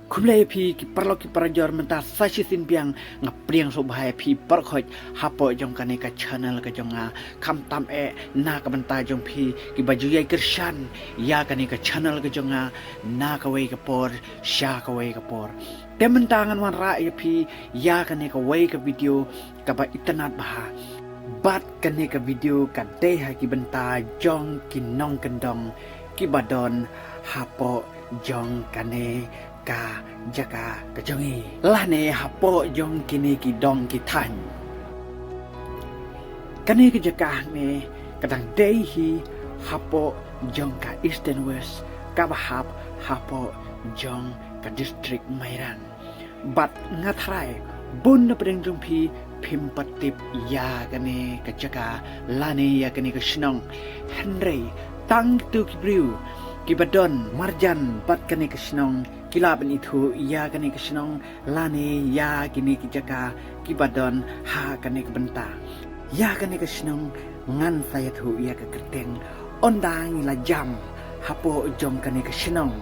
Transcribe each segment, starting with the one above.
kumlay pi ki parlo ki parajor menta sashi sin piang ngapriang so bahaya pi parkhoj hapo jong kane ka channel ka jonga kam tam e na ka menta jong pi ki baju yai kershan ya kane ka channel ka jonga na ka wei ka por sha ka wei ka por tementangan wan ra e pi ya kane ka wei ka video ka ba itanat baha bat kane ka video ka de ha ki benta jong ki nong kendong ki badon hapo jong kane ka jaka ka jongi lane hapo jong kini ki dong ki tan kane ki jaka ne kadang dei hi hapo jong ka east and west ka bahap hapo jong ka district Mairang bat ngatrai bun na pedeng jong pi phim patip ya kane ka jaka lane ya kane ka shnong Henry tang tu ki briu ki badon marjan bat kane ka shnong kilaban itu ya kane ka shnong lane ya kini ki jaka ki badon ha kane ka benta ya kane ka shnong ngan saya thu ya ka kerteng ondang la jam hapo jong kane ka shnong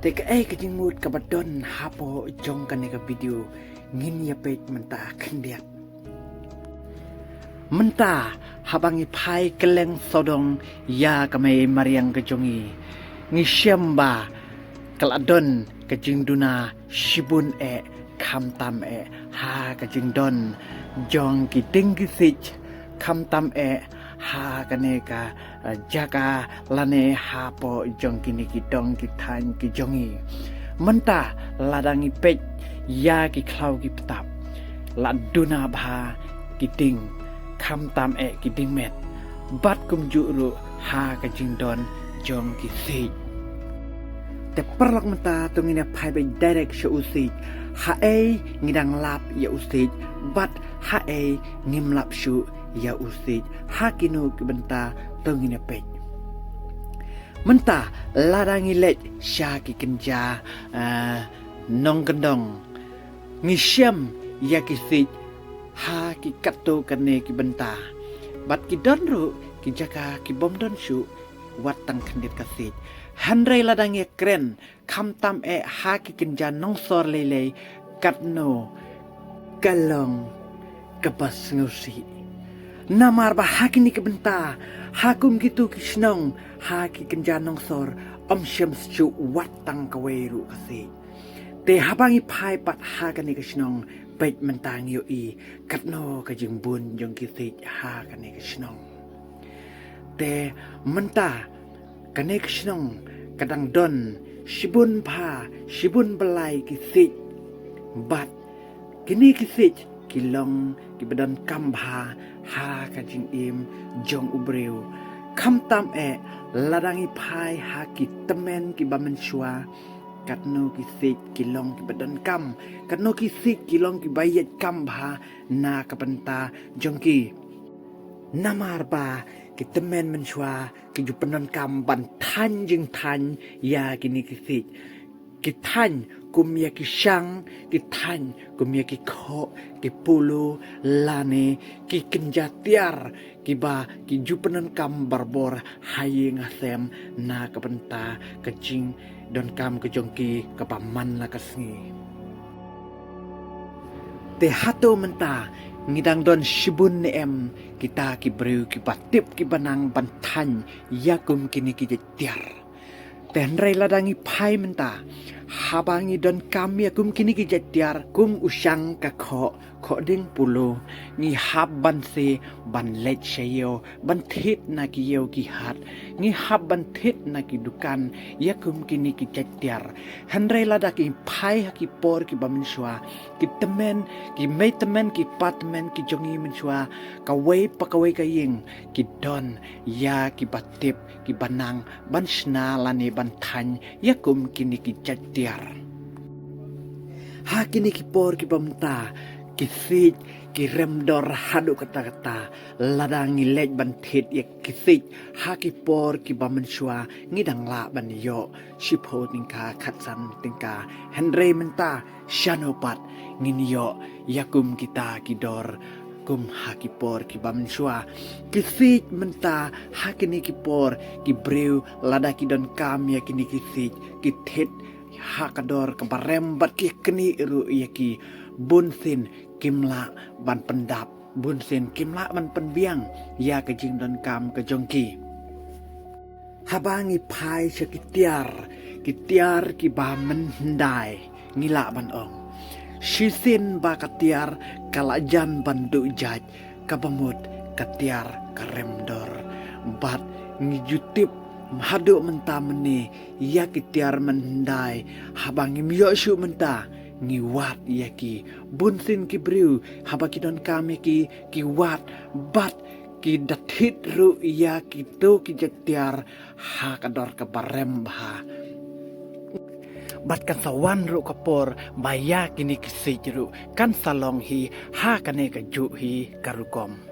te ka ka jingmut ka badon hapo jong kane ka video ngin ya pet menta khendiat menta habangi phai keleng sodong ya kame mariang ka jongi ngi syamba kaladon kajing duna shibun e kam tam e ha kajing don jong ki tinggi sich kam tam e ha kane ka jaka lane ha po jong kini ki dong ki tan ki jongi menta ladangi pej ya ki klau ki petap laduna bha ki ting kam tam e ki ding met bat kum juru ha kajing don jong ki sich te perlok menta tungina pai by direct sha usik ha ngidang lap ya usik bat ha ngim lap shu ya usik ha kinu benta tungina pej menta ladangi lej sha ki kenja nong kendong ngisyam ya ki sik ha ki katto kane ki benta bat ki donru ki jaka ki bom don shu wat tang khandit ka sik Handrai ladang ye kren kam tam e haki kenja nong sor lele katno kalong kabas ngusi namar ba haki ni kebenta hakum gitu kisnong haki kenja nong sor om syams chu watang kaweru kasi te habangi pai pat haka ni kisnong pej mentang yo i katno kajing bun jong kisik haka ni kisnong te menta kane kisnong kadang don shibun pa shibun belai kisik bat kini kisik kilong kibadan kambha ha kajing im jong ubreu kam tam e ladangi pai ha ki temen ki bamen shua katno kisik kilong kibadan kam katno kisik kilong ki bayet kambha na kapenta jongki namar ba kita men menshua kejupanan kamban tan jeng tan ya kini kisik kitan kum ya kisang kitan kum ya kiko kipulu lane ki kenjatiar kiba kejupanan kam barbor haye ngasem na kapenta kecing don kam kejongki kepaman lakasngi te hato menta ngidang don shibun em kita ki breu ki patip ki banang bantan yakum kini ki jetiar tenrai ladangi pai menta habangi don kami yakum kini ki jetiar kum usang ka kho ding pulo ngi hab ban se ban let shayo ban thit na ki yeu ki hat ngi hab ban thit na ki dukan yakum kini ki jetiar henrai ladaki pai ki por ki bamenswa ki temen ki mei temen ki patmen ki jongi menswa kawai pakawai kaying ki don ya ki batip ki banang ban shna lane ban tan yakum kini ki jetiar ha kini ki por ki bamta kisik kiremdor hadu kata-kata ladangi lej bantit ya kisik hakipor ki bamensua ngidang la ban yo shipo tingka khatsan tingka Henry menta shanopat nginyo yakum kita kidor kum hakipor ki bamensua kisik menta hakini kipor ki breu lada ki don kam ya kini kisik ki thet hakador kebarem bat ki keni ru yaki bunsin kimla ban pendap bunsin kimla ban penbiang ya ke jing don kam ke jongki habangi pai sekitiar kitiar ki ba mendai ngila ban ong shisin ba katiar kalajan bandu jaj kabamut katiar karemdor bat ngijutip Hadu mentah meni ya kitiar mendai habang imyo syu mentah ngiwat ya ki bunsin ki briu habaki don kami ki wat bat ki dathit ru ya ki tu ki jetiar ha kador ke barem bah bat kan sawan ru kapor baya kini kisi ru kan salong hi ha kane ka ju hi karukom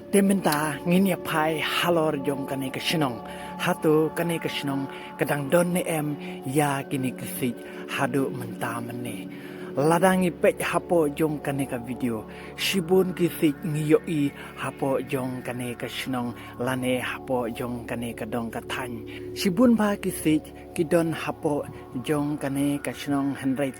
tementa ngini pai halor jong kane ka shinong hatu kane ka shinong kadang don ne em ya kini kisi hadu menta mene ladangi pej hapo jong kane ka video shibun kisi ngiyoi hapo jong kane ka shinong lane hapo jong kane ka dong ka than shibun ba kisi kidon hapo jong kane ka shinong handrai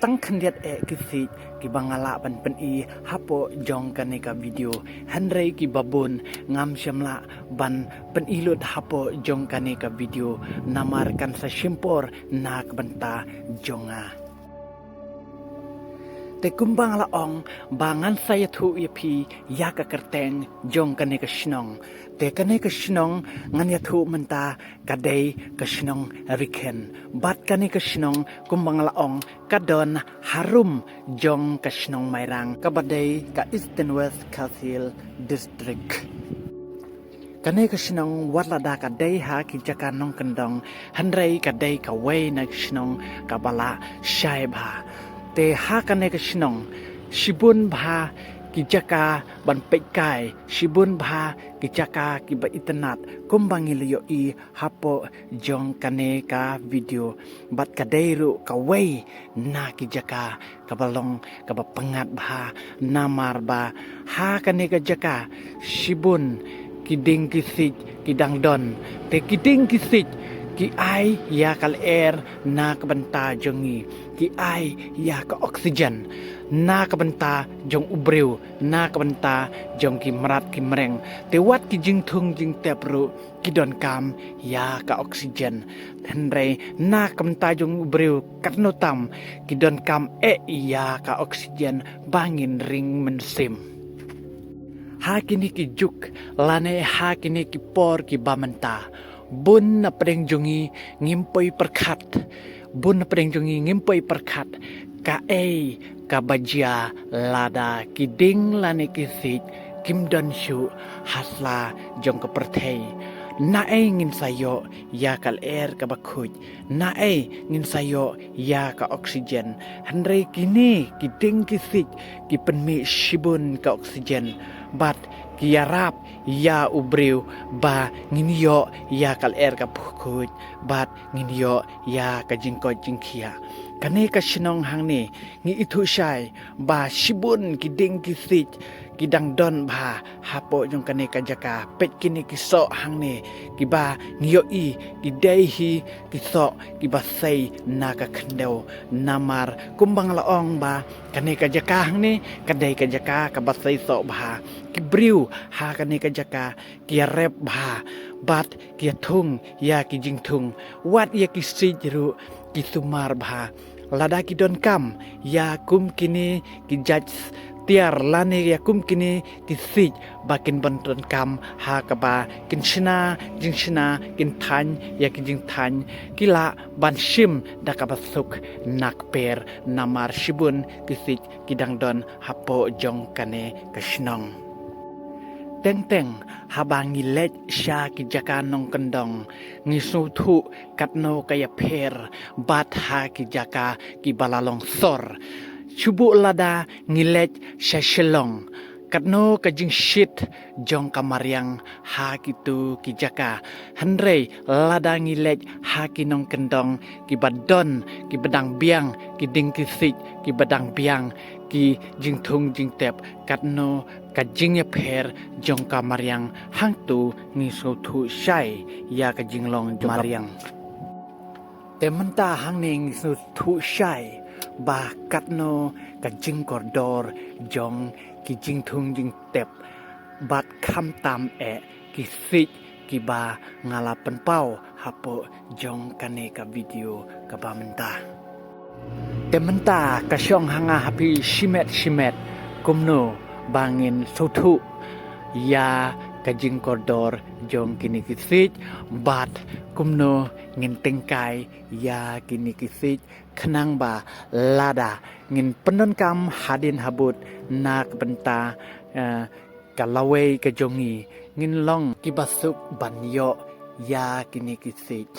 tang khendiat kisi ki bangala ban pen i hapo jong kane ka video handrai ki babun ngam syamla ban pen ilut hapo jong kane ka video namar kan sa shimpor nak banta jonga te kumbang la ong bangan saya thu yapi ya ka kerteng jong kane ka shnong te kane ka shnong ngan ya thu menta kadai ka shnong riken bat kane ka shnong kumbang la ong kadon harum jong ka shnong mairang ka badai ka Eastern West Kasil district kane ka shnong warlada ka dai ha ki jaka nong kendong handrai ka dai ka wei na shnong ka bala shai bha te ha kane ka shnong shibun bha ki jaka ban pekai shibun bha ki jaka ki ba itnat kumbangi liyo i hapo jong kane ka video bat ka deiru ka wei na ki jaka ka balong ka ba pengat bha namar ba ha kane ka jaka shibun ki ding ki sik ki dang don te ki ding ki sik ki ai ya kal air na ka banta jongi ki ai ya ka oksigen na ka banta jong ubriu na ka banta jong ki marat ki mereng te wat ki jing thung jing tepru ki don kam ya ka oksigen henrei na ka banta jong ubriu katno tam ki don kam ya ka oksigen bangin ring mensim hakini ki juk lane hakini ki por ki bamanta bun na preng jongi ngimpoy perkat bun na preng jongi ngimpoy perkat ka ka bajia lada kiding lane kisit kim don shu hasla jong ka perthei na ngin sayo ya kal air ka bakhuj na ngin sayo ya ka oksigen handrei kini kiding kisit ki penmi shibun ka oksigen bat kiarap ya ubriu ba nginyo ya kal air ka phukhuj bat nginyo ya ka jingko jingkhia kane ka shnong hangni ngi ithu shai ba shibun kiding kisik kidang don ba hapo jong kane ka jaka pet kini kiso hangni kiba ngiyo i kidai hi kiso kiba sei na ka khendeu namar kumbang laong ba kane ka jaka hangni kadai ka jaka ka basai so ba kibriu ha kane ka jaka kiarep ba bat kia thung ya ki jing thung wat ya ki sijru ki sumar ba lada ki don kam ya kum kini ki judge tiar lane ya kum kini ki sij bakin banton kam ha ka ba kin shina jing shina kin than ya ki jing than kila ban shim da ka basuk nak per namar shibun ki sij kidang don hapo jong kane kashnong teng habang ngilet sya ki jaka nong kendong ngisu thu katno kaya per bat ha ki jaka ki balalong sor chubu lada ngilet sya shelong katno ka jing shit jong kamaryang ha kitu ki jaka handrei lada ngilet ha ki nong kendong ki badon ki bedang biang ki ding ki sik ki badang biang ki jing thung jing tep katno ka jing ya pher jong ka maryang hang tu ni so thu shai ya ka jing long jong maryang แต่มันตาหังเนงสุดทุชัยบากัดโนกับจิงกอดอร์จงกิจิงทุงจิงเต็บบัดคำตามกิสิกิบางาลาปันเป้าฮัปจงกันเนกับวิดีโอกับบามันตาแต่มันตากระช่องหางาฮับชิเมตกุมโนบางเงินสุทุยากะจิงกอดอร์จงกินิกิสิจบัดกุมโนเงินเต็งกายยากินิกิสิจขนังบาลาดาเงินปนนกรรมหาดินหาบุตรนาคบันตากะลาเวกะจงอีเงินล่องกิบาสุกบันโยยากินิกิสิจ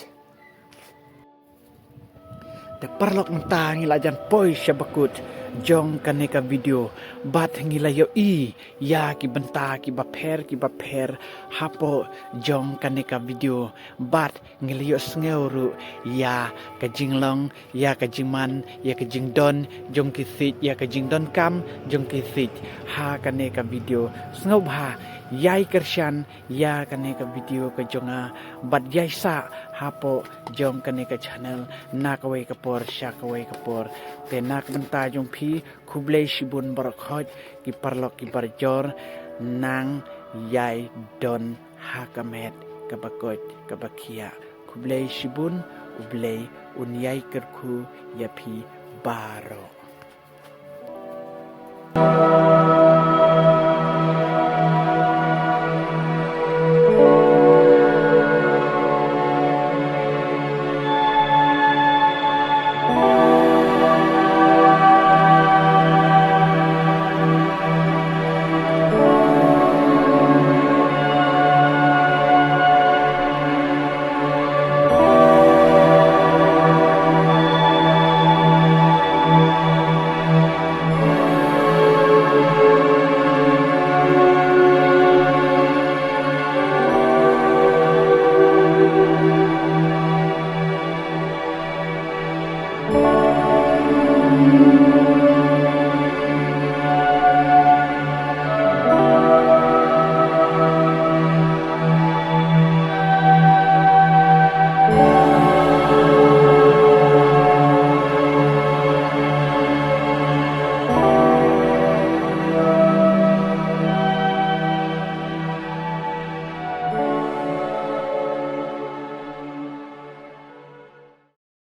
แต่ปรลอกมันตางิลาจันปอยชะบกุดจงกันในกับวิดีโอบัดงิลายยากิบันตากิบาเพรฮัปโปจงกันในกับวิดีโอบัดงิลายสเงวรุยากะจิงลองยากะจิงมันยากะจิงดอนจงกิสิยากะจิงดอนกัมจงกิสิหากันในกับวิดีโอสเงวบายายกระชันยากันในกับวิดีโอกะจงบัดยายสะฮัปโปจงกันในกับชาแนลนักเวกปอร์ชากเวกปอร์แต่นักบันตาจงพีคุบเลชิบุนบรคอยกิปารลอกกิปารจอร์นางยายดอนฮากาเมดกับบกอดกับบเคียคุบเลชิบุนอุบเลอุนยายกรคูยาพีบาโร